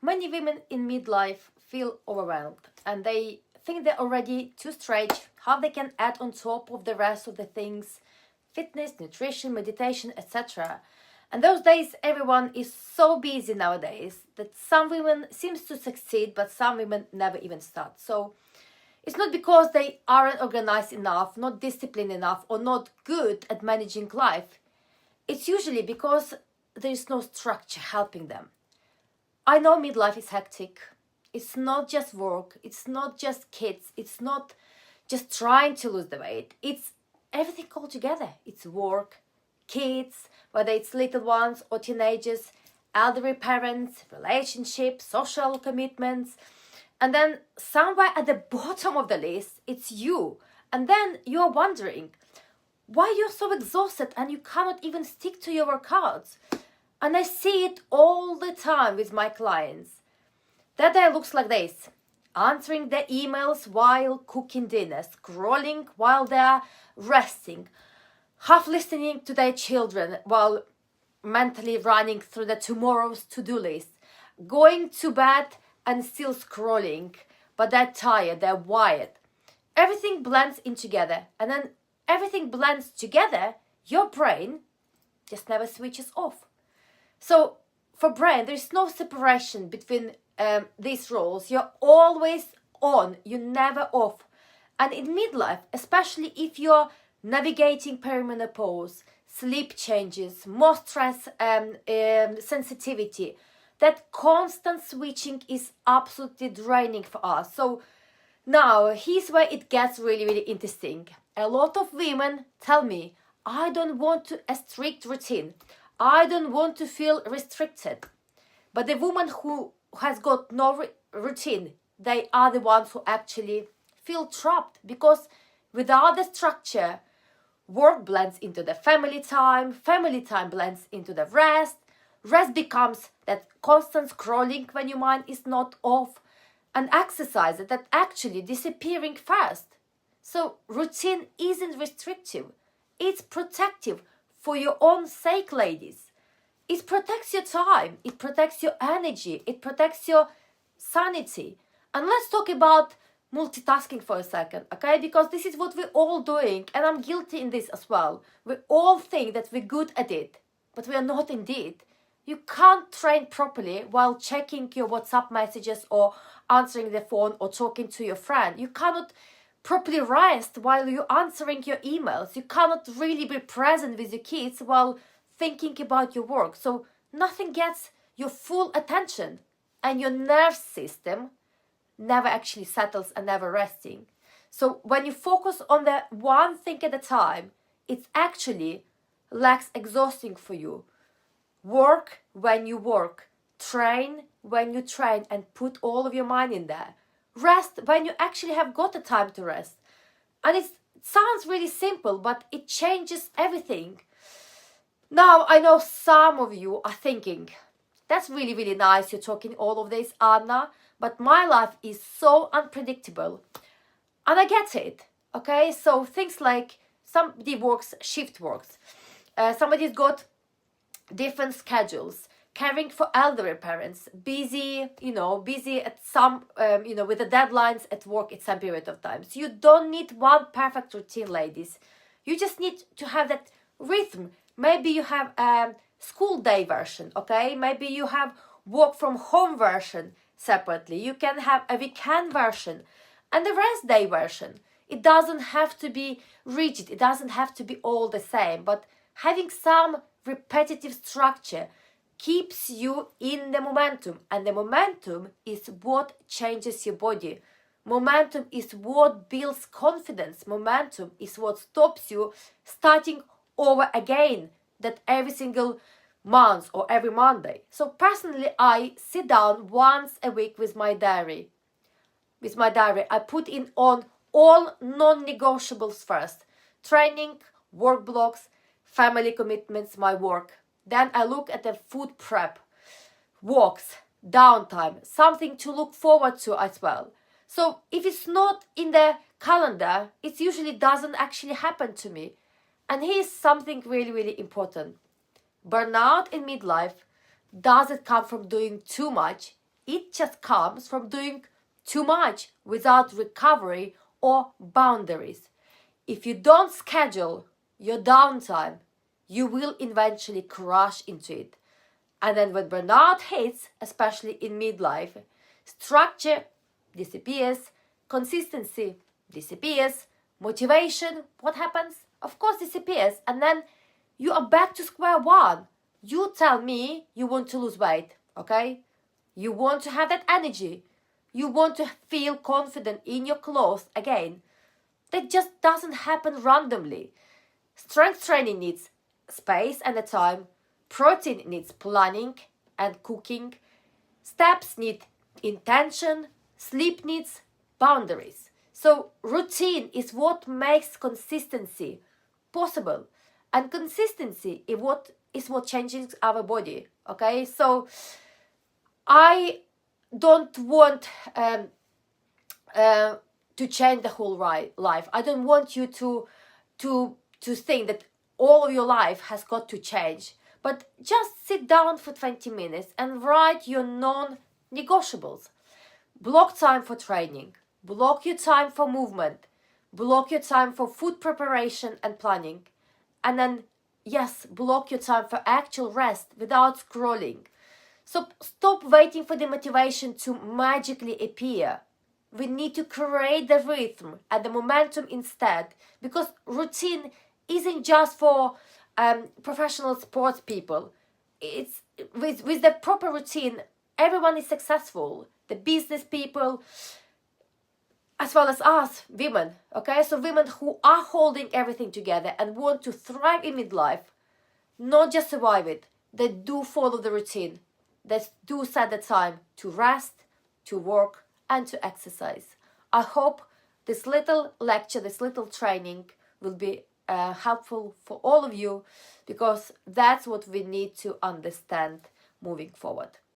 many women in midlife feel overwhelmed and they think they're already too stretched, how they can add on top of the rest of the things, fitness, nutrition, meditation, etc. And those days everyone is so busy nowadays that some women seems to succeed but some women never even start. So it's not because they aren't organized enough, not disciplined enough, or not good at managing life. It's usually because there is no structure helping them. I know midlife is hectic. It's not just work. It's not just kids. It's not just trying to lose the weight. It's everything all together. It's work, kids, whether it's little ones or teenagers, elderly parents, relationships, social commitments. And then somewhere at the bottom of the list, it's you. And then you're wondering why you're so exhausted and you cannot even stick to your workouts. And I see it all the time with my clients. That day looks like this: answering their emails while cooking dinner, scrolling while they're resting, half listening to their children while mentally running through the tomorrow's to-do list, going to bed and still scrolling, but they're tired, they're wired. Everything blends in together, and then everything blends together, your brain just never switches off. So for brain, there's no separation between these roles. You're always on, you're never off. And in midlife, especially if you're navigating perimenopause, sleep changes, more stress, sensitivity, that constant switching is absolutely draining for us. So now, here's where it gets really, really interesting. A lot of women tell me, I don't want a strict routine. I don't want to feel restricted. But the woman who has got no routine, they are the ones who actually feel trapped, because without the structure, work blends into the family time blends into the rest becomes that constant scrolling when your mind is not off, and exercise that actually disappearing fast. So routine isn't restrictive, it's protective for your own sake, ladies. It protects your time, it protects your energy, it protects your sanity. And let's talk about multitasking for a second, okay? Because this is what we're all doing, and I'm guilty in this as well. We all think that we're good at it, but we are not indeed. You can't train properly while checking your WhatsApp messages or answering the phone or talking to your friend. You cannot properly rest while you're answering your emails. You cannot really be present with your kids while thinking about your work. So nothing gets your full attention, and your nerve system never actually settles and never resting. So when you focus on the one thing at a time, it's actually less exhausting for you. Work when you work, train when you train, and put all of your mind in there. Rest when you actually have got the time to rest. And it sounds really simple, but it changes everything. Now, I know some of you are thinking, that's really, really nice, you're talking all of this, Anna, but my life is so unpredictable. And I get it, okay? So things like somebody works, shift works. Somebody's got different schedules, caring for elderly parents, busy at some, with the deadlines at work at some period of time. So you don't need one perfect routine, ladies. You just need to have that rhythm. Maybe you have a school day version, okay? Maybe you have work from home version separately. You can have a weekend version and the rest day version. It doesn't have to be rigid. It doesn't have to be all the same. But having some repetitive structure keeps you in the momentum. And the momentum is what changes your body. Momentum is what builds confidence. Momentum is what stops you starting over again, that every single month or every Monday. So personally, I sit down once a week with my diary. I put in on all non-negotiables first. Training, work blocks, family commitments, my work. Then I look at the food prep, walks, downtime, something to look forward to as well. So if it's not in the calendar, it usually doesn't actually happen to me. And here's something really, really important. Burnout in midlife doesn't come from doing too much. It just comes from doing too much without recovery or boundaries. If you don't schedule your downtime, you will eventually crash into it. And then when burnout hits, especially in midlife, structure disappears, consistency disappears, motivation, what happens? Of course, disappears. And then you are back to square one. You tell me you want to lose weight, okay? You want to have that energy. You want to feel confident in your clothes again. That just doesn't happen randomly. Strength training needs space and a time. Protein needs planning and cooking. Steps need intention. Sleep needs boundaries. So routine is what makes consistency possible. And consistency is what changes our body. Okay, so I don't want to change the whole life. I don't want you to think that all of your life has got to change. But just sit down for 20 minutes and write your non-negotiables. Block time for training. Block your time for movement. Block your time for food preparation and planning. And then, yes, block your time for actual rest without scrolling. So stop waiting for the motivation to magically appear. We need to create the rhythm and the momentum instead, because routine isn't just for professional sports people. It's with the proper routine, everyone is successful. The business people, as well as us, women. Okay, so women who are holding everything together and want to thrive in midlife, not just survive it. They do follow the routine. They do set the time to rest, to work, and to exercise. I hope this little lecture, this little training will be helpful for all of you, because that's what we need to understand moving forward.